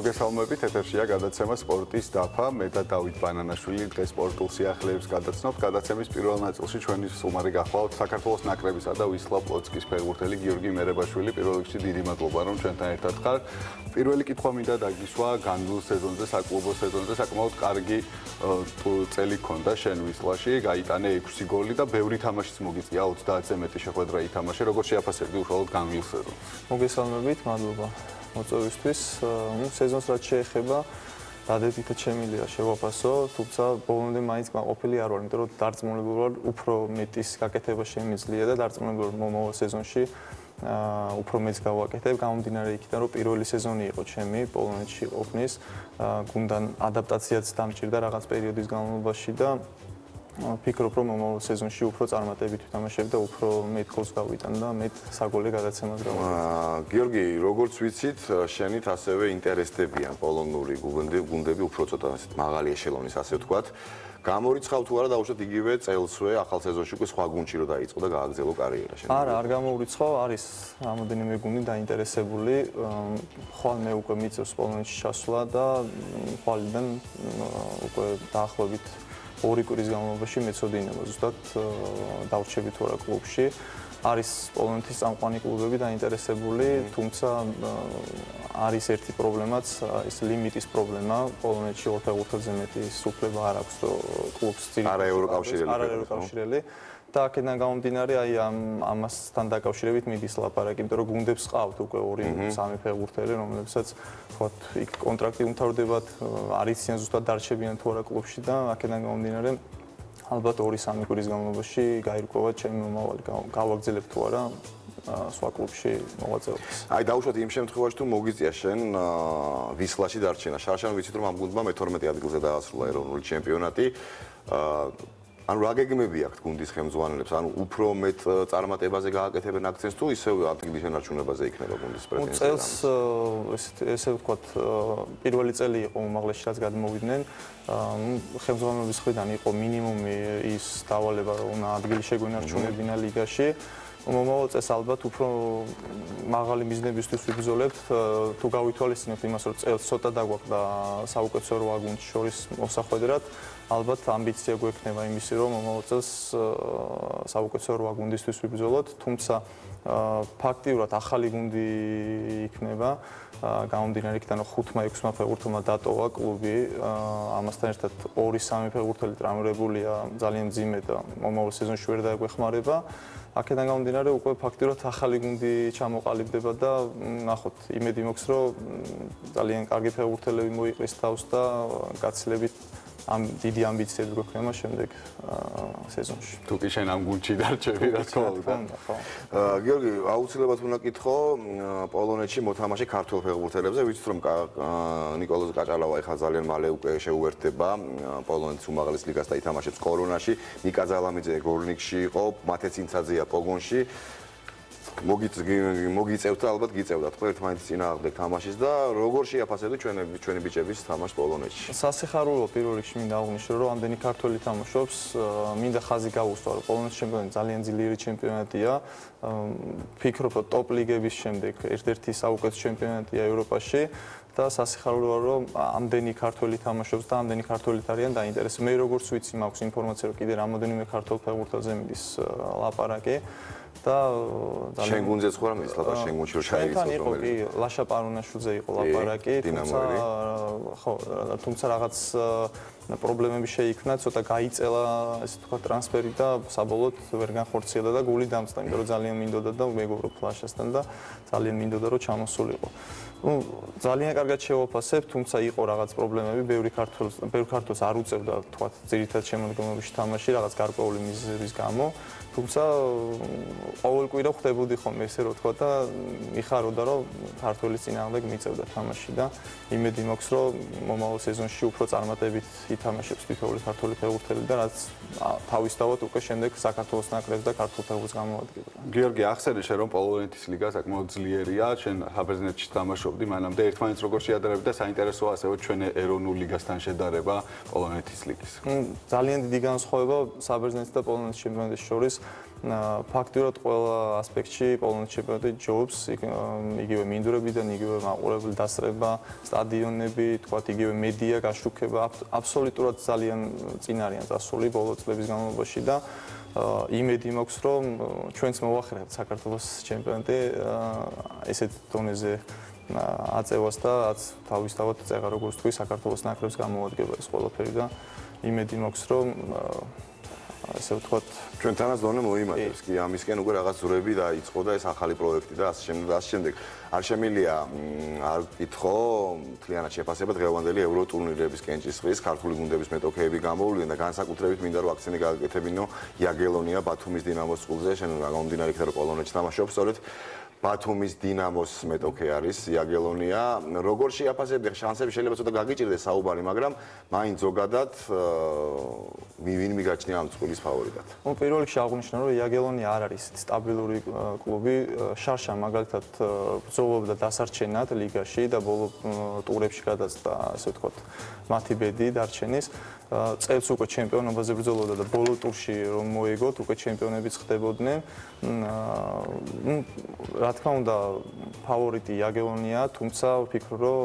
მოგესალმებით, ეთერშია გადაცემა სპორტის დაფა. მე და დავით ბანანაშვილი დღეს სპორტულ სიახლეებს გადაცნობთ. გადაცემის პირველ ნაწილში ჩვენი სტუმარი გახლავთ საქართველოს ნაკრებისა და ვისლა პლოცკის ფეხბურთელი გიორგი მერებაშვილი. პირველ რიგში დიდი მადლობა, რომ ჩვენთან ერთად ხარ. პირველი კითხვა მინდა დაგისვა, განვლილ სეზონზე, საკლუბო სეზონზე საკმაოდ კარგი წელი ჰქონდა შენ ვისლაში, გაიტანე 6 გოლი და ბევრი თამაშიც მოგიწია, 30-ზე მეტი შეხვედრა ითამაშე. როგორ შეაფასებდი უშუალოდ განვლილ სეზონს? მოგესალმებით, მადლობა მოწვევისთვის. სეზონს რაც შეეხება, დადებითად შემიძლია შევაფასო, თუმცა ბოლომდე მაინც ყოფილი არ ვარ, იმიტომ რომ დარწმუნებული ვარ, უფრო მეტის გაკეთება შემიძლია და დარწმუნებული ვარ მომავალ სეზონში უფრო მეც გავაკეთებ, გამომდინარე იქიდან, რომ პირველი სეზონი იყო ჩემი პოლონეთში ყოფნის, გუნდან ადაპტაციაც დამჭირდა რაღაც პერიოდის განმავლობაში და ვფიქრობ, რომ მომავალ სეზონში უფრო წარმატებით ვთამაშებ და უფრო მეტ გოლს გავიტან და მეტ საგოლე გადაცემას გავაკეთებ. გიორგი, როგორც ვიცით, შენით ასევე ინტერესდებიან პოლონური გუნდები, უფრო ცოტა მაღალი ეშელონის, ასე ვთქვათ. გამორიცხავ თუ არა დაუშვათ იგივე წელსვე ახალ სეზონში უკვე სხვა გუნდში რო დაიწყო და გააგრძელო კარიერა შენ? არა, არ გამორიცხავ, არის რამოდენიმე გუნდი დაინტერესებული. ხვალ მე უკვე მიწევს პოლონეთში ჩასვლა და ხვალიდან უკვე დაახლოებით 2 კვირის განმავლობაში მეცოდინება ზუსტად დავრჩები თუ არა კლუბში. არის პოლონეთის წამყვანი კლუბები დაინტერესებული, თუმცა არის ერთი პრობლემაც, ის ლიმიტის პრობლემა. პოლონეთში ორ ფეხბურთელზე მეტი უფლება არ აქვს, რომ კლუბს არაევროკავშირელი. და აქედან გამომდინარე, აი ამასთან დაკავშირებით მიდის ლაპარაკი, იმიტომ რომ გუნდებს ყავთ უკვე 2-3 ფეხბურთელი, რომლებსაც თქვათ იქ კონტრაქტი უმთავრდებათ, არიციან ზუსტად დარჩებიან თუ არა კლუბში და აქედან გამომდინარე ალბათ 2-3 კვირის განმავლობაში გაირკვევა ჩემი მომავალი, გავაგრძელებ თუ არა სხვა კლუბში მოღვაწეობას. აი დაუშვათ იმ შემთხვევაში თუ მოგიწია შენ ვისლაში დარჩენა. შარშან ვიცით რომ ამ გუნდმა მე-12 ადგილზე დაასრულა ეროვნული ჩემპიონატი. ანუ რა გეგმები აქვთ გუნდის ხელმძღვანელებს? ანუ უფრო მეტ წარმატებაზე გააკეთებენ აქცენტს თუ ისევ ადგილის შენარჩუნებაზე იქნება გუნდის პრეტენზია? წელს ესე ვთქვათ, პირველი წელი იყო უმაღლესი რაც გადმოვიდნენ. ხელმძღვანელობის მხრიდან იყო მინიმუმი ის დავალება, რომ ადგილი შეგვენარჩუნებინა ლიგაში. მომავალ წელს ალბათ უფრო მაღალი მიზნებისთვის ვიბრძოლებთ. თუ გავითვალისწინებთ იმას, რომ წელს ცოტა დაგვაქვს საუკეთესო 8 გუნდს შორის მოსახვედრად, ალბათ ამბიცია გვექნება იმისი, რომ მომავალ წელს საუკეთესო 8 გუნდისთვის ვიბრძოლოთ, თუმცა ფაქტიურად ახალი გუნდი იქნება. გამომდინარე იქიდან, რომ 5-6 ფეხბურთელმა დატოვა კლუბი, ამასთან ერთად 2-3 ფეხბურთელი ტრამვირებულია ძალიან მძიმე და მომავალ სეზონში ვერ დაეგვეხმარება. აქედან გამომდინარე უკვე ფაქტიურად ახალი გუნდი ჩამოყალიბდება და ნახოთ, იმედი მაქვს, რომ ძალიან კარგი ფეხბურთელები მოიყრის თავს და გაცილებით დიდი ამბიციები გვექნება შემდეგ სეზონში. თუ კი შენ ამ გუნდში დარჩები, რა თქმა უნდა. გიორგი, აუცილებლად უნდა კითხო პოლონეთში მოთამაშე ქართველ ფეხბურთელებზე, ვიცით რომ ნიკოლოზ კაჭალავა ეხლა ძალიან მალე უკვე შეუერთდება პოლონეთის უმაღლეს ლიგას და ითამაშებს კორონაში. ნიკა ზალამიძე გორნიკში იყო, მათე ცინცაძეა პოგონში. მოგიწევთ და ალბათ გიწევდათ ხო ერთმანეთის წინააღმდეგ თამაშის და როგორ შეაფასებდი ჩვენი ბიჭების თამაშს პოლონეთში? სასიხარულო პირველ რიგში მინდა აღვნიშნო, რომ ამდენი ქართველი თამაშობს, მინდა ხაზი გაუსვა, რომ პოლონეთის ჩემპიონატი ძალიან ძლიერი ჩემპიონატია. ვფიქრობ, რომ ტოპ ლიგების შემდეგ ერთ-ერთი საუკეთესო ჩემპიონატია ევროპაში. და სასიხარულოა, რომ ამდენი ქართველი თამაშობს და ამდენი ქართველით არიან დაინტერესებული. მე როგორც ვიცი, მაქვს ინფორმაცია, რომ კიდე რამოდენიმე ქართველ ფეხბურთელზე მიდის ლაპარაკი და შენ გუნდზეც ხო რა მიდის ლაპარაკი, შენ გუნდში რომ ჩაივიცოთ რომელი? იყო კი, ლაშა პარუნაშვილზე იყო ლაპარაკი, თუმცა რაღაც პრობლემები შეიქმნა, ცოტა გაიწელა, ესე ვთქვათ, ტრანსფერი და საბოლოოდ ვერ განხორციელდა და გული დამწდა, იმიტომ რომ ძალიან მინდოდა და მეგობრობ ლაშასთან და ძალიან მინდოდა რომ ჩამოსულიყო. ძალიან კარგად შევაფასებ, თუმცა იყო რაღაც პრობლემები, ბევრი ქართველს არ უწევდა, თქვათ, ძირითად შემოდგომებში თამაში რაღაც გარკვეული მიზეზების გამო. თუმცა ყოველკვირა ხვდებოდი ხოლმე ესე რომ თქვა და მიხაროდა რომ ქართველის წინააღმდეგ მიწევდა თამაში და იმედი მაქვს რომ მომავალ სეზონში უფრო წარმატებით ითამაშებს თითოეული ქართველი ფეხბურთელი და რაც თავისთავად უკვე შემდეგ საქართველოს ნაკრებს და ქართულ ფეხბურთს გამოადგება. გიორგი, ახსენე შენ რომ პოლონეთის ლიგა საკმაოდ ძლიერია, შენ საბერძნეთში თამაშობდი, მანამდე ერთმანეთს როგორ შეადარებდი და საინტერესოა ასევე ჩვენ ეროვნულ ლიგასთან შედარება პოლონეთის ლიგის. ძალიან დიდი განსხვავება საბერძნეთის და პოლონეთის ჩემპიონატის შორის. ფაქტურად ყველა ასპექტში პოლონეთის ჩემპიონატი ჯობს, იგივე მინდვრებიდან, იგივე მაყურებელი დასწრება, სტადიონები, თქვათ იგივე მედია გაშუქება, აბსოლუტურად ძალიან წინ არიან წასული ბოლო წლების განმავლობაში და იმედი მაქვს, რომ ჩვენც მოვახერხებთ საქართველოს ჩემპიონატი ესეთ დონეზე აწევას და თავისთავად წეღა როგორც თქვი საქართველოს ნაკრებს გამოადგება ეს ყველაფერი და იმედი მაქვს, რომ ასე ვთქვათ, ჩვენთანაც დონე მოიმატებს კი ამისკენ უკვე რაღაც ზურები დაიწყო და ეს ახალი პროექტი და ასე შემდეგ. არ შემილია არ გითხო მთლიანად შეფასება დღევანდელი ევრო ტურნირების კენჭისყრის ქართული გუნდების მეტოქეები გამოვლენ და განსაკუთრებით მინდა რომ აქცენტი გააკეთებინო იაგელონია ბათუმის დინამოს წყულზე შენ გამომდინარე იქით რომ პოლონეთში თამაშობს სწორედ ბათუმის დინამოს მეტოქე არის იაგელონია როგორ შეაფასებდი შანსები შეიძლება ცოტა გაგიჭირდეს საუბარი მაგრამ მაინც ზოგადად ვინ მიგაჩნია ამ წყვილის ფავორიტად პირველ რიგში აღნიშნო რომ იაგელონია არ არის სტაბილური კლუბი შარშა მაგალითად ბრძოლობდა დასარჩენად ლიგაში და ბოლო ტურებში გადაწყდა ასე ვთქვათ მათი ბედი დარჩენის წელს უკვე ჩემპიონობაზე ბრძოლობდა და ბოლო ტურში რომ მოიგოთ უკვე ჩემპიონებიც ხდებოდნენ რა თქმა უნდა ფავორიტი იაგელონია თუმცა ვფიქრობ რომ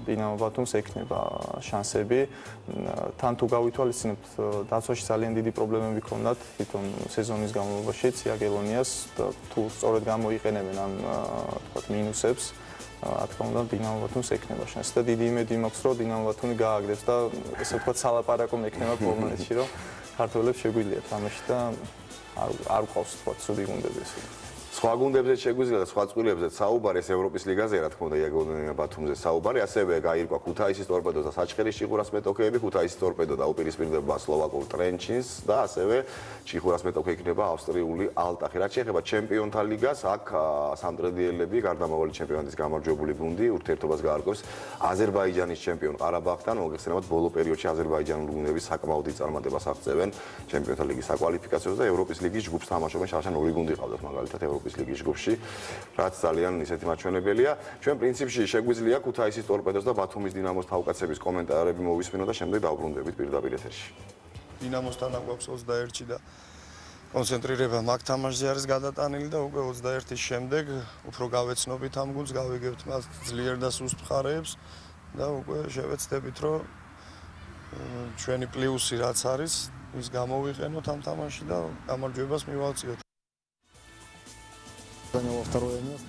დინამო ბათუმს ექნება შანსები თან თუ გავითვალისწინებთ დაცვაში ძალიან დიდი პრობლემები ჰქონდათ თვითონ სეზონის განმავლობაში იაგელონიას და თუ სწორედ გამოიყენებენ ამ თქვათ მინუსებს რა თქმა უნდა დინამო ბათუმს ექნება შანსი და დიდი იმედი მაქვს რომ დინამო ბათუმი გააგდებს და ესე ვთქვათ სალაპარაკო მექნება პოლონეთში რომ ქართველებს შეგვიძლია თამაში და არ ყავს თქვათ ცუდი გუნდები ესე სხვა გუნდებზეც შეგვიძლია და სხვა წყვილებზეც საუბარი ეს ევროპის ლიგაზე რა თქმა უნდა იაგელონია ბათუმზე საუბარი ასევე გაირკვა ქუთაისის ტორპედო და საჩხერის ჩიხურას მეტოქეები ქუთაისის ტორპედო დაუპირისპირდება სლოვაკურ ტრენჩინს და ასევე ჩიხურას მეტოქე იქნება ავსტრიული ალტახი რაც შეეხება ჩემპიონთა ლიგას აქ სამტრედიელები გარდამავალი ჩემპიონატის გამარჯვებული გუნდი ურთიერთობას გაარკვევს აზერბაიჯანის ჩემპიონ ყარაბაღთან მოგეხსენებათ ბოლო პერიოდში აზერბაიჯანული გუნდები საკმაოდ დიდ წარმატებას აღწევენ ჩემპიონთა ლიგის საკვალიფიკაციოს და ევროპის ლიგის ჯგუფს თამაშობენ შარშან ორი გუნდი ყავდათ მაგალითად ევროპის ლიგის ჯგუფში, რაც ძალიან ისეთი მაჩვენებელია. ჩვენ პრინციპში შეგვიძლია ქუთაისის ტორპედოს და ბათუმის დინამოს თავკაცების კომენტარები მოვისმინოთ და შემდეგ დავბრუნდებით პირდაპირ ეთერში. დინამოსთან აგვაქვს 21-ში და კონცენტრირება მაგ თამაშზე არის გადატანილი და უკვე 21-ის შემდეგ უფრო გავეცნობით ამ გუნდს, გავიგებთ მას ძლიერ და სუსტ მხარეებს და უკვე შევეცდებით, რომ ჩვენი პლუსი რაც არის, ის გამოვიყენოთ ამ თამაშში და გამარჯვებას მივაღწიოთ.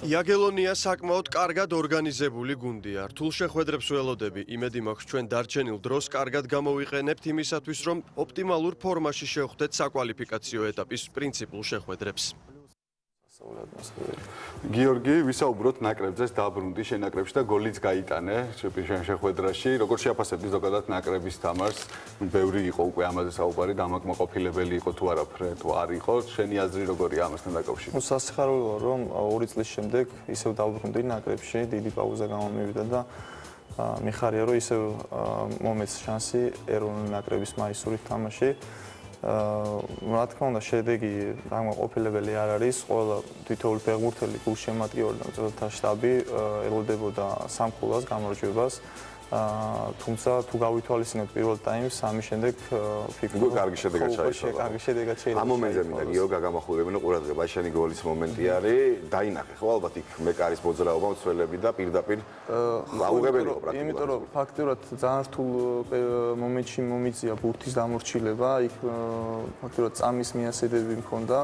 იაგელონია საკმაოდ კარგად ორგანიზებული გუნდია. რთულ შეხვედრებს ველოდები. იმედი მაქვს ჩვენ დარჩენილ დროს კარგად გამოვიყენებთ იმისათვის, რომ ოპტიმალურ ფორმაში შევხვდეთ საკვალიფიკაციო ეტაპის პრინციპულ შეხვედრებს. გიორგი, ვისაუბროთ ნაკრებზეც დაბრუნდი შენ ნაკრებში და გოლიც გაიტანე შენ შეხვედრაში. როგორ შეაფასებდი ზოგადად ნაკრების თამაშს? ბევრი იყო უკვე ამაზე საუბარი, დამაკმაყოფილებელი იყო თუ არაფრე, თუ არ იყო. შენი აზრი როგორია ამასთან დაკავშირებით? სასიხარულოა რომ 2 წლის შემდეგ ისევ დაბრუნდი ნაკრებში, დიდი პაუზა გამომივიდა და მიხარია რომ ისევ მომეც შანსი ეროვნული ნაკრების მაისურით თამაში. რა თქმა უნდა შედეგი დამაკმაყოფილებელი არ არის ყველა თითოეული ფეხბურთელი გულშემატკივარი და მწვრთნელთა შტაბი ელოდებოდა სამხულას გამარჯვებას თუმცა თუ გავითვალისწინებთ პირველ ტაიმს ამის შემდეგ უკვე კარგი შედეგად ჩაიშალა. კარგი შედეგად შეიძლება. ამ მომენტზე მინდა გიორგი გამახვილებინო ყურადღება შენი გოლის მომენტი არის დაინახე ხო ალბათ იქ მეკარის მოძრაობა მცველები და პირდაპირ აუღებელი იყო პრაქტიკულად. იმიტომ რომ ფაქტურად ძალიან რთულ მომენტში მომიწია ბურთის დამორჩილება, იქ ფაქტურად წამის მიასედები მქონდა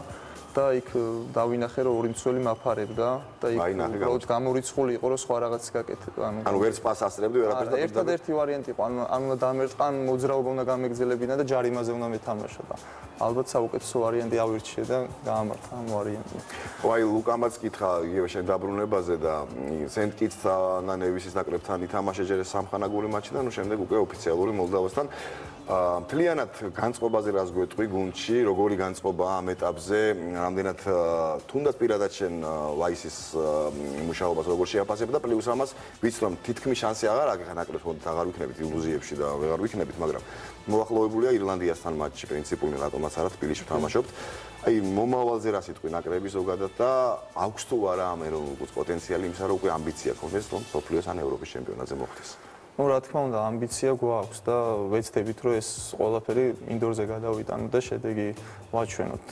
და იქ დავინახე რომ ორი მცველი მაფარებდა და იქ უბრალოდ გამორიცხული იყო რომ სხვა რაღაც გაკეთება. ანუ ვერც პას ასწრებდი ვერაფერს და ერთადერთი ვარიანტი იყო ანუ უნდა დამერწყა ან მოძრაობა უნდა გამეგზელებინა და ჯარიმაზე უნდა მეთამაშა და ალბათ საუკეთესო ვარიანტი ავირჩიე და გაამართა ამ ვარიანტი. ხო აი ლუკამაც კითხა იგივე შენ დაბრუნებაზე და სენტ-კიტსა და ნევისის ნაკრებთან ითამაშე ჯერ სამხანაგური მატჩი და ნუ შემდეგ უკვე ოფიციალური მოლდავასთან მთლიანად განწყობაზე რას გვეტყვი გუნდში, როგორი განწყობა ამ ეტაპზე, რამდენად თუნდაც პირადად შენ ვაისის მუშაობას როგორ შეაფასებ და პლუს ამას ვიცი რომ თითქმის შანსი აღარ აქვს ნაკრებს მოდით აღარ ვიქნებით ილუზიებში და ვეღარ ვიქნებით, მაგრამ მოახლოებულია ირლანდიასთან მატჩი პრინციპული რატომაც არა თბილისში ვთამაშობთ. აი მომავალზე რა სიტყვი ნაკრები ზოგადად და აქვს თუ არა ამ ეროვნულ გუნდს პოტენციალი იმისა რომ უკვე ამბიცია ქონდეს რომ სოფლიოს ან ევროპის ჩემპიონატზე მოხვდეს. ну რა თქმა უნდა ამბიცია გვაქვს და ვეცდებით რომ ეს ყველაფერი ინდორზე გადავიტანოთ და შედეგი ვაჩვენოთ.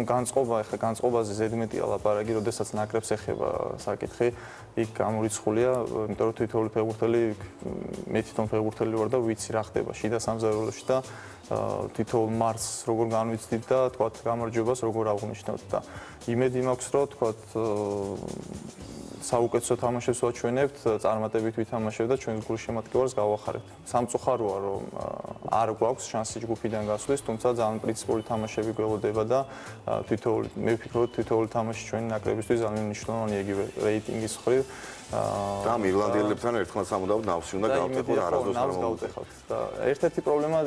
განწყობა ახლა განწყობაზე ზედმეტია ლაპარაკი, როდესაც ნაკრებს ეხება საკითხი, იქ გამორიცხულია, იმიტომ რომ თითოეული ფეხბურთელი მე თვითონ ფეხბურთელი ვარ და ვიცი რა ხდება შიდა სამზარეულოში და თითოეულ მარს როგორ განვიცდით და თქვათ გამარჯვებას როგორ აღვნიშნოთ და იმედი მაქვს რომ თქვათ საუკეთესო თამაშებს ვაჩვენებთ, წარმატებით ვითამაშებთ და ჩვენს გულშემატკივარს გავახარებთ. სამწუხაროა რომ არ გვაქვს შანსი ჯგუფიდან გასვლის, თუმცა ძალიან პრინციპული თამაშები გველოდება და მე ვფიქრობ თითოეული თამაში ჩვენი ნაკრებისთვის ძალიან მნიშვნელოვანია იგივე რეიტინგის მხრივ. და ირლანდიელებთან ერთხმად სამუდამოდ ნავსი უნდა გავტეხოთ, არასდროს არ გავტეხოთ. და ერთ-ერთი პრობლემა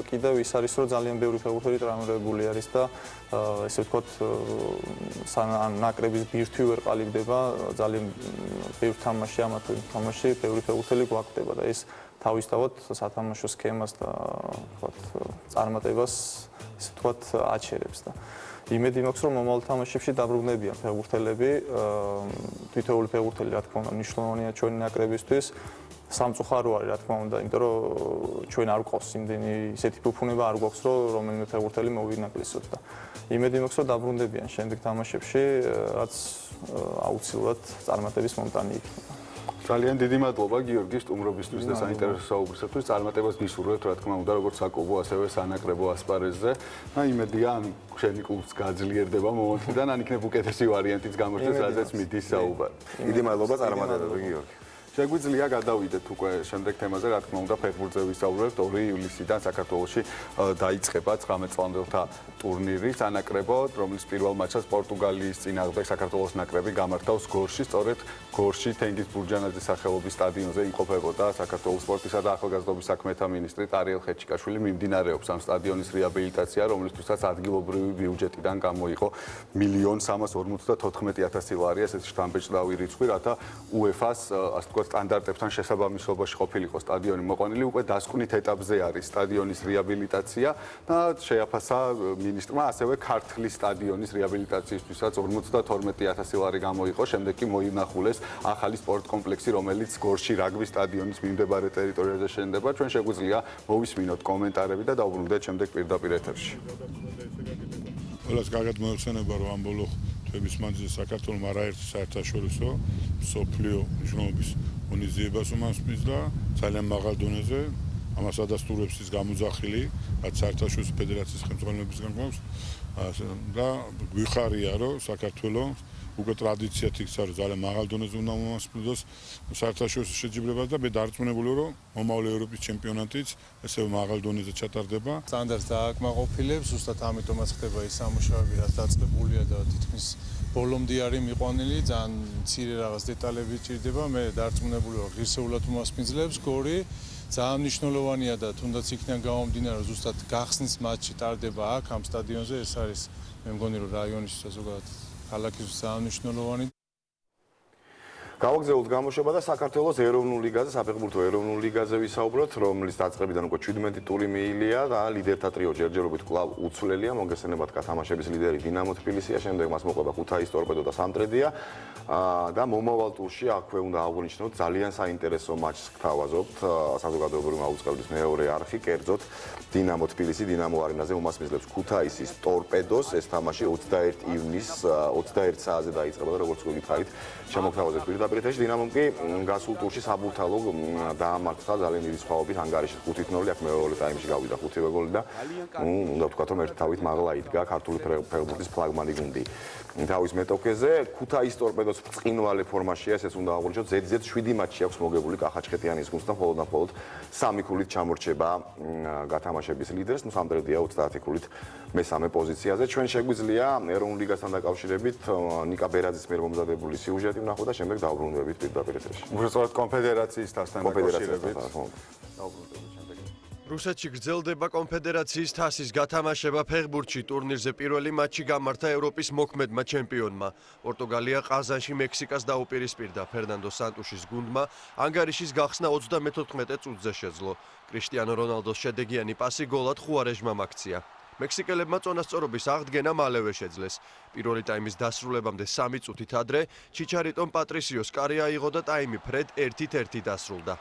კიდევ ის არის, რომ ძალიან ბევრი ფეხბურთელი ტრამვირებული არის და ესე ვთქვათ, ნაკრების ბირთვი ვერ ყალიბდება, ძალიან ბევრი თამაში, ამათოი თამაში, ბევრი ფეხბურთელი გვაკლდება და ეს თავისთავად სათამაშო სქემას და ვთქვათ, წარმატებას ესე ვთქვათ, აჩერებს და იმედი მაქვს რომ მომავალ თამაშებში დაბრუნდებიან ფეხბურთელები, თითოეული ფეხბურთელი რა თქმა უნდა მნიშვნელოვანია ჩვენი ნაკრებისთვის. სამწუხარო არის რა თქმა უნდა, იმიტომ რომ ჩვენ არ გვყავს იმდენი ისეთი ფუფუნება არ გვაქვს რომ რომელიმე ფეხბურთელი მოვინაკლისოთ და იმედი მაქვს რომ დაბრუნდებიან შემდეგ თამაშებში, რაც აუცილებლად წარმატების მომტანი იქნება. ძალიან დიდი მადლობა გიორგი სტუმრობისთვის და საინტერესო საუბრისათვის. წარმატებას გისურვებთ, რა თქმა უნდა, როგორც საკლუბო, ასევე სანაკრებო ასპარეზზე. და იმედია, ან შენი კლუბს გაძლიერდება მომენტიდან, ან იქნებ უკეთესი ვარიანტიც გამორჩეს, რაზეც მიდის საუბარი. დიდი მადლობა წარმატებები გიორგი. შეგვიძლია გადავიდეთ უკვე შემდეგ თემაზე, რა თქმა უნდა, ფეხბურთზე ვისაუბრებთ. 2 ივლისიდან საქართველოში დაიწყება 19 წლამდელთა ტურნირი სანაკრებო, რომლის პირველ მატჩს პორტუგალიის წინააღმდეგ საქართველოს ნაკრები გამართავს გორში, სწორედ გორში თენგიზ ბურჯანაძის სახელობის სტადიონზე იმყოფებოდა საქართველოს სპორტისა და ახალგაზრდობის საქმეთა მინისტრი ტარიელ ხეჩიკაშვილი. მიმდინარეობს ამ სტადიონის რეაბილიტაცია, რომლისთვისაც ადგილობრივი ბიუჯეტიდან გამოიყო 1.354.000 ლარი, ესეთი შთამბეჭდავი რიცხვი, რათა UEFA-ს ასე ვთქვათ სტანდარტებთან შესაბამისობაში ყოფილიყო სტადიონი მოყვანილი, უკვე დასკვნით ეტაპზე არის სტადიონის რეაბილიტაცია და შეაფასა მინისტრმა ასევე ქართლის სტადიონის რეაბილიტაციისთვისაც 52.000 ლარი გამოიყო, შემდეგ კი მოინახულეს ახალი სპორტ კომპლექსი, რომელიც გორში რაგბის სტადიონის მიმდებარე ტერიტორიაზე შენდება. ჩვენ შეგვიძლია მოვისმინოთ კომენტარები და დავუბრუნდეთ შემდეგ პირდაპირ ეთერში. ყველას კარგად მოეხსენება, რომ ამ ბოლო თვეების მანძილზე საქართველოს არაერთი საერთაშორისო მსოფლიო მნიშვნელობის ღონისძიებას უმასპინძლა ძალიან მაღალ დონეზე. ამას ადასტურებს ის გამოძახილი, რაც საერთაშორისო ფედერაციის ხელმძღვანელობისგან გვაქვს და გვიხარია, რომ საქართველოს უკვე ტრადიციად იქცა, რომ ძალიან მაღალ დონეზე უნდა მომასპინძლოს საერთაშორისო შეჯიბრებას და მე დარწმუნებული რომ მომავალი ევროპის ჩემპიონატიც ესე მაღალ დონეზე ჩატარდება. სტანდარტს დააკმაყოფილებს, ზუსტად ამიტომაც ხდება ის სამუშაოები, რაც დაწყებულია და თითქმის ბოლომდე არის მიყვანილი, ძალიან მცირე რაღაც დეტალები ჭირდება. მე დარწმუნებული ვარ, ღირსეულად უმასპინძლებს გორი. ძალიან მნიშვნელოვანია და თუნდაც იქიდან გამომდინარე, ზუსტად გახსნის მატჩი ტარდება აქ ამ სტადიონზე, ეს არის მე მგონი რომ რაიონის ზოგადად ქალაქის ძალიან მნიშვნელოვანი. გავაგზავნოთ გამოშვება და საქართველოს ეროვნულ ლიგაზე, საფეხბურთო ეროვნულ ლიგაზე ვისაუბროთ, რომლის დაწყებიდან უკვე 17 ტური მიილია და ლიდერთა ტრიო ჯერჯერობით კვლავ უცვლელია, მოგესალმებათ გათამაშების ლიდერი დინამო თბილისია, შემდეგ მას მოყვება ქუთაის ტორპედო და სამტრედია და მომავალ ტურში აქვე უნდა აღვნიშნოთ ძალიან საინტერესო მატჩს გთავაზობთ საზოგადოებრივი მაუწყებლის მეორე არხი, კერძოდ დინამო თბილისი დინამო არენაზე უმასპინძლებს ქუთაისის ტორპედოს. ეს თამაში 21 ივნის 21 საათზე დაიწყება და როგორც გითხარით, შემოგთავაზებთ პირდაპირ ეთერში. დინამომ კი გასულ ტურში საბურთალო დაამარცხა ძალიან დიდი სხვაობით ანგარიში 5-0, აქ მეორე ტაიმში გავიდა 5 გოლი და უნდა ვთქვათ, რომ ერთ თავით მაღლა იდგა ქართული ფეხბურთის ფლაგმანი გუნდი. თავის მეტოქეზე ქუთაის ტორპედოს ბრწყინვალე ფორმაშია, ეს უნდა აღვნიშნოთ, ზედიზედ 7 მატჩი აქვს მოგებული კახაჩხეტიანის გუნდს და მხოლოდ 3 ქულით ჩამორჩება გათამაშების ლიდერს, სამტრედია 30 ქულით მესამე პოზიციაზე. ჩვენ შეგვიძლია ეროვნულ ლიგასთან დაკავშირებით ნიკა ბერაძის მიერ მომზადებული სიუჟეტი ვნახოთ და შემდეგ დავბრუნდებით პირდაპირ ეთერში. უბრალოდ კონფედერაციის თასთან დაკავშირებით. რუსეთში გრძელდება კონფედერაციის თასის გათამაშება ფეხბურთში. ტურნირზე პირველი მატჩი გამართა ევროპის მოქმედმა ჩემპიონმა. პორტუგალია ყაზანში მექსიკას დაუპირისპირდა. ფერნანდო სანტუშის გუნდმა ანგარიშის გახსნა 34 წუთზე შეძლო. კრისტიანო რონალდოს შედეგიანი პასი გოლად ხუარეჟმა აქცია. მექსიკელებმა წონასწორობის აღდგენა მალევე შეძლეს. პირველი ტაიმის დასრულებამდე 3 წუთით ადრე ჩიჩარიტომ პატრისიოს კარი აიღო და ტაიმი ფრედ 1-1 დასრულდა.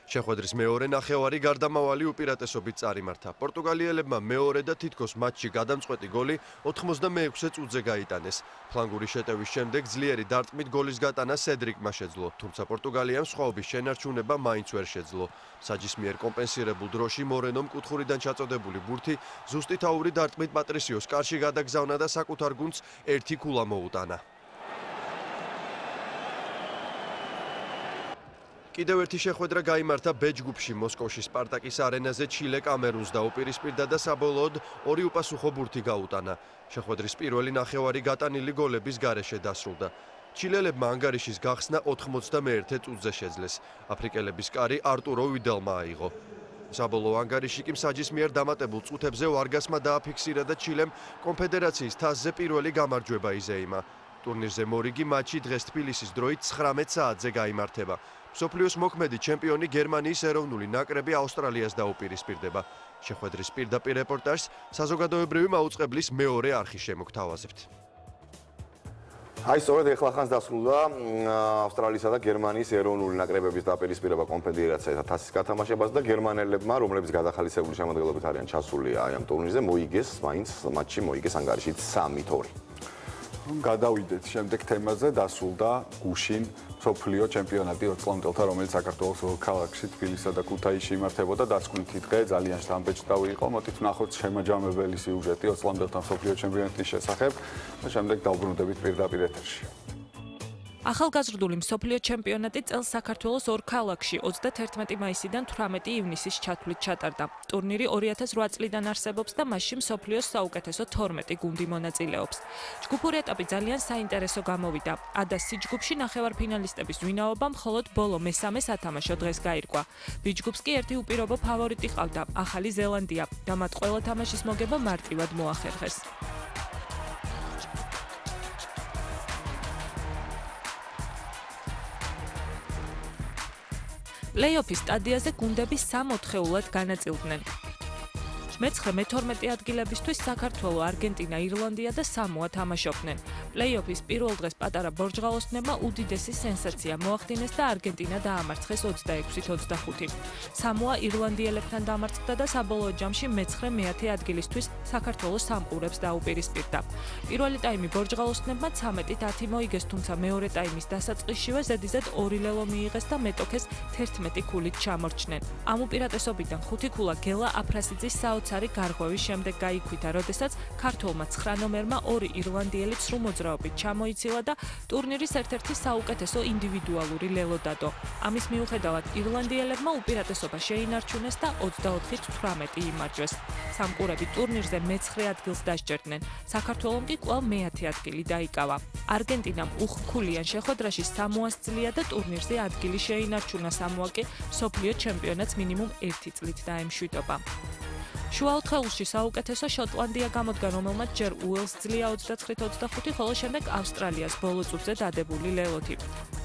შეხვედრის მეორე ნახევარი გარდამავალი უპირატესობით წარიმართა. პორტუგალიელებმა მეორე და თითქოს მატჩში გადამწყვეტი გოლი 86-ე წუთზე გაიტანეს. ფლანგური შეტევის შემდეგ ძლიერი დარტყმით გოლის გატანა სედრიკმა შეძლო, თუმცა პორტუგალიამ სხვაობის შენარჩუნება მაინც ვერ შეძლო. საჯის მიერ კომპენსირებულ დროში მორენომ კუთხურიდან ჩაწოდებული ბურთი ზუსტი თაური დარტყმით პატრისიოს კარში გადაგზავნა და საკუთარ გუნდს 1 ქულა მოუტანა. კიდევ ერთი შეხვედრა გაიმართა B ჯგუფში მოსკოვში სპარტაკის არენაზე ჩილე კამერუნს დაუპირისპირდა და საბოლოოდ 2 უპასუხო ბურთი გაუტანა. შეხვედრის პირველი ნახევარი გატანილი გოლების გარეშე დასრულდა. ჩილელებმა ანგარიშის გახსნა 91 წუთზე შეძლეს. აფრიკელების კარი არტურო ვიდალმა აიღო. საბოლოო ანგარიში კი მსაჯის მიერ დამატებულ წუთებზე ვარგასმა დააფიქსირა და ჩილემ კონფედერაციის თასზე პირველი გამარჯვება იზეიმა. ტურნირზე მორიგი მატჩი დღეს თბილისის დროით 19 საათზე გაიმართება. მსოფლიოს მოქმედი ჩემპიონი გერმანიის ეროვნული ნაკრები ავსტრალიას დაუპირისპირდება. შეხვედრის პირდაპირ რეპორტაჟს საზოგადოებრივი მაუწყებლის მეორე არხი შემოგთავაზებთ. აი სწორედ ეხლა ხანს დასრულდა ავსტრალიისა და გერმანიის ეროვნული ნაკრებების დაპირისპირება კონფედერაციათა თასის გათამაშებას და გერმანელებმა, რომლებიც გადახალისებული შემოდგენილობით არიან ჩასული აი ამ ტურნირზე, მოიგეს მაინც მატჩი მოიგეს ანგარიშით 3-2. გადავიდეთ შემდეგ თემაზე, დასრულდა გუშინ მსოფლიო ჩემპიონატი 20 წლამდელთა, რომელიც საქართველოს ორ ქალაქში თბილისსა და ქუთაისში იმართებოდა. დასკვნითი დღე ძალიან შთამბეჭდავი იყო. მოდით ვნახოთ შემაჯამებელი სიუჟეტი 20 წლამდელთა მსოფლიო ჩემპიონატის შესახებ და შემდეგ დავბრუნდებით პირდაპირ ეთერში. ახალგაზრდული მსოფლიო ჩემპიონატი წელს საქართველოს ორ ქალაქში 31 მაისიდან 18 ივნისის ჩათვლით ჩატარდა. ტურნირი 2008 წლიდან არსებობს და მასში მსოფლიოს საუკეთესო 12 გუნდი მონაწილეობს. ჯგუფური ეტაპი ძალიან საინტერესო გამოვიდა. ADA-ს ჯგუფში ნახევარფინალისტების ვინაობა მხოლოდ ბოლო მესამე სათამაშო დღეს გაირკვა. B ჯგუფს კი ერთი უპირობო ფავორიტი ყავდა, ახალი ზელანდია და მათ ყველა თამაშის მოგება მარტივად მოახერხეს. პლეი-ოფის სტადიაზე გუნდები 3 ოთხეულად განაწილდნენ. მე-12 ადგილებისთვის საქართველო, არგენტინა, ირლანდია და სამოა თამაშობდნენ. პლეი-ოფის პირველ დღეს პატარა ბორჯღალოსნებმა უდიდესი სენსაცია მოახდინეს და არგენტინა დაამარცხეს 26-25. სამოა ირლანდიელებთან დამარცხდა და საბოლოო ჯამში მე-9 ადგილისთვის საქართველოს სამყურებს დაუპირისპირდა. პირველი ტაიმი ბორჯღალოსნებმა 13-10 მოიგეს, თუმცა მეორე ტაიმის დასაწყისშივე ზედიზედ 2 ლელო მიიღეს და მეტოქეს 11 ქულით ჩამორჩნენ. ამ უპირატესობიდან 5 ქულა გელა აფრასიძის საოცარი გარღვევის შემდეგ გაიქვითა, როდესაც ქართველმა 9 ნომერმა 2 ირლანდიელი ცრუ მოძრაობით ჩამოიცილა და ტურნირის ერთ-ერთი საუკეთესო ინდივიდუალური ლელო დადო. ამის მიუხედავად ირლანდიელებმა უპირატესობა შეინარჩუნეს და 24-18 იმარჯვეს. სამყურები ტურნირზე მე-9 ადგილს დასჯერდნენ. საქართველომ კი კვლავ მე-10 ადგილი დაიკავა. არგენტინამ უხქულიან შეხვედრაში სამოას ძლია და ტურნირზე ადგილი შეინარჩუნა. სამოა კი მსოფლიო ჩემპიონატს მინიმუმ 1 წლით დაემშვიდობა. შუა ოთხეულში საუკეთესო შოტლანდია გამოდგა, რომელმაც ჯერ უელსს ძლია 29-25, ხოლო შემდეგ ავსტრალიას ბოლო წუთზე დადებული ლელოთი.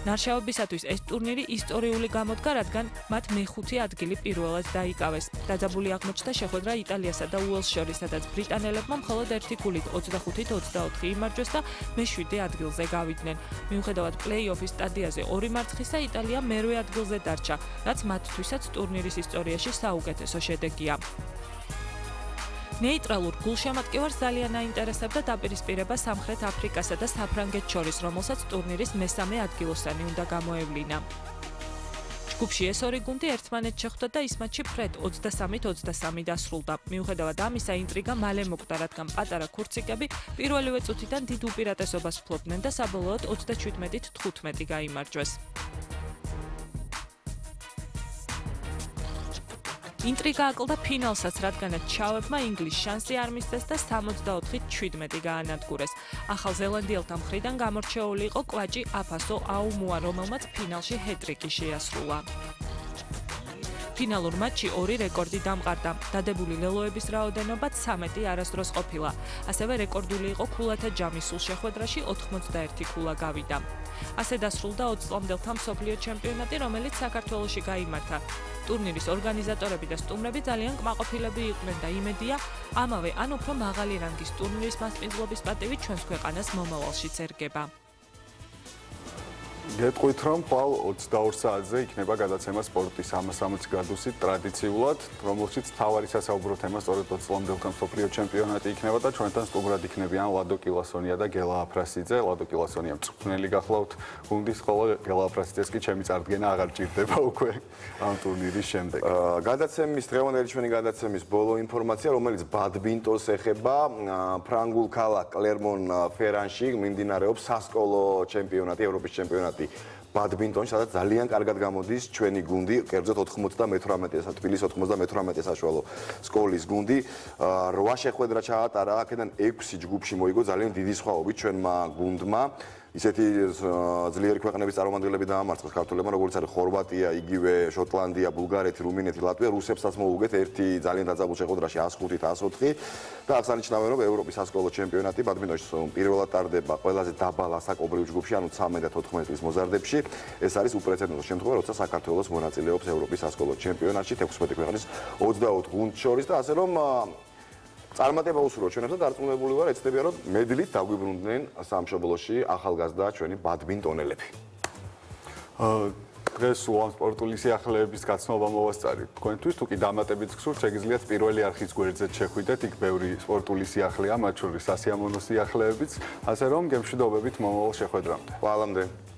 ნარშავებისათვის ეს ტურნირი ისტორიული გამოდგა, რადგან მათ მე-5 ადგილი პირველად დაიკავეს. დაძაბული აღმოჩნდა შეხვედრა იტალიასა და უელსს შორის, სადაც ბრიტანელებმა მხოლოდ 1 ქულით 25-24 იმარჯვეს და მე-7 ადგილზე გავიდნენ. მიუხედავად პლეი-ოფის სტადიაზე 2 მარცხისა, იტალია მე-8 ადგილზე დარჩა, რაც მათთვისაც ტურნირის ისტორიაში საუკეთესო შედეგია. ნეიტრალურ გულშემატკივარს ძალიან აინტერესებდა დაპირისპირება სამხრეთ აფრიკასა და საფრანგეთს შორის, რომელსაც ტურნირის მე-3 ადგილოსანი უნდა გამოევლინა. ჯგუფში ეს ორი გუნდი ერთმანეთს შეხვდა და ის მატჩი ფრედ 23-23 დასრულდა. მიუხედავად ამისა, ინტრიგა მალე მოკვდა, რადგან პატარა ქურციკები პირველივე წუთიდან დიდ უპირატესობას ფლობდნენ და საბოლოოდ 37-15 გაიმარჯვეს. ინტრიგა აკლდა ფინალსაც, რადგანაც ჩავებმა ინგლისს შანსი არ მისცეს და 64-17 გაანადგურეს. ახალ ზელანდიელთა მხრიდან გამორჩეული იყო კვაჭი აფასო აუმუა, რომელმაც ფინალში ჰეტრიკი შეასრულა. ფინალურ მატჩში 2 რეკორდი დამყარდა. დადებული ლელოების რაოდენობა 13 არასდროს ყოფილა. ასევე რეკორდული იყო ქულათა ჯამი, სულ შეხვედრაში 81 ქულა გავიდა. ასე დასრულდა 20 წლამდელთა მსოფლიო ჩემპიონატი, რომელიც საქართველოში გაიმართა. ტურნირის ორგანიზატორები და სტუმრები ძალიან კმაყოფილები იყვნენ და იმედია, ამავე ან უფრო მაღალი რანგის ტურნირის მასპინძლობის პატივი ჩვენს ქვეყანას მომავალშიც ერგება. გეტყვით რომ ხვალ 22 საათზე იქნება გადაცემა სპორტის 360 გრადუსით ტრადიციულად, რომელშიც მთავარი სასაუბრო თემა სწორედ 20 წლამდელთა მსოფლიო ჩემპიონატი იქნება და ჩვენთან სტუმრად იქნებიან ლადო კილასონია და გელა აფრასიძე. ლადო კილასონია მწვრთნელი გახლავთ გუნდის, ხოლო გელა აფრასიძეს კი ჩემი წარდგენა აღარ ჭირდება უკვე ამ ტურნირის შემდეგ. გადაცემის დღევანდელი ჩვენი გადაცემის ბოლო ინფორმაცია, რომელიც ბადმინტონს ეხება, ფრანგულ ქალაქ კლერმონ-ფერანში მიმდინარეობს სასკოლო ჩემპიონატი, ევროპის ჩემპიონატი ბადმინტონში, სადაც ძალიან კარგად გამოდის ჩვენი გუნდი, კერძოდ 98-ე, თბილისის 98-ე საშუალო სკოლის გუნდი. 8 შეხვედრა ჩაატარა, აქედან 6 ჯგუფში მოიგო, ძალიან დიდი სხვაობით ჩვენმა გუნდმა. ისეთი ძლიერი ქვეყნების წარმომადგენლები დაამარცხეს ქართველებმა, როგორც არის ხორვატია, იგივე შოტლანდია, ბულგარეთი, რუმინეთი, ლატვია, რუსებსაც მოუგეთ ერთი ძალიან დაძაბულ შეხვედრაში 105-104 და აღსანიშნავია, რომ ევროპის სასკოლო ჩემპიონატი ბადმინტონში პირველად ტარდება ყველაზე დაბალ ასაკობრივ ჯგუფში, ანუ 13 და 14 წლის მოზარდებში. ეს არის უპრეცედენტო შემთხვევა, როცა საქართველოს მონაწილეობს ევროპის სასკოლო ჩემპიონატში 16 ქვეყნის 24 გუნდს შორის და ასე რომ წარმატება უსურვოთ ჩვენებს და დარწმუნებული ვარ, ეცდებიან, რომ მედლით დაგვიბრუნდნენ სამშობლოში ახალგაზრდა ჩვენი ბადმინტონელები. დღეს სულ ამ სპორტული სიახლეების გაცნობა მოვასწარით თქვენთვის, თუ კი დამატებით გსურთ, შეგიძლიათ პირველი არხის გვერდზე შეხვიდეთ, იქ ბევრი სპორტული სიახლეა, მათ შორის სასიამოვნო სიახლეებიც, ასე რომ გემშვიდობებით მომავალ შეხვედრამდე. ყველამდე.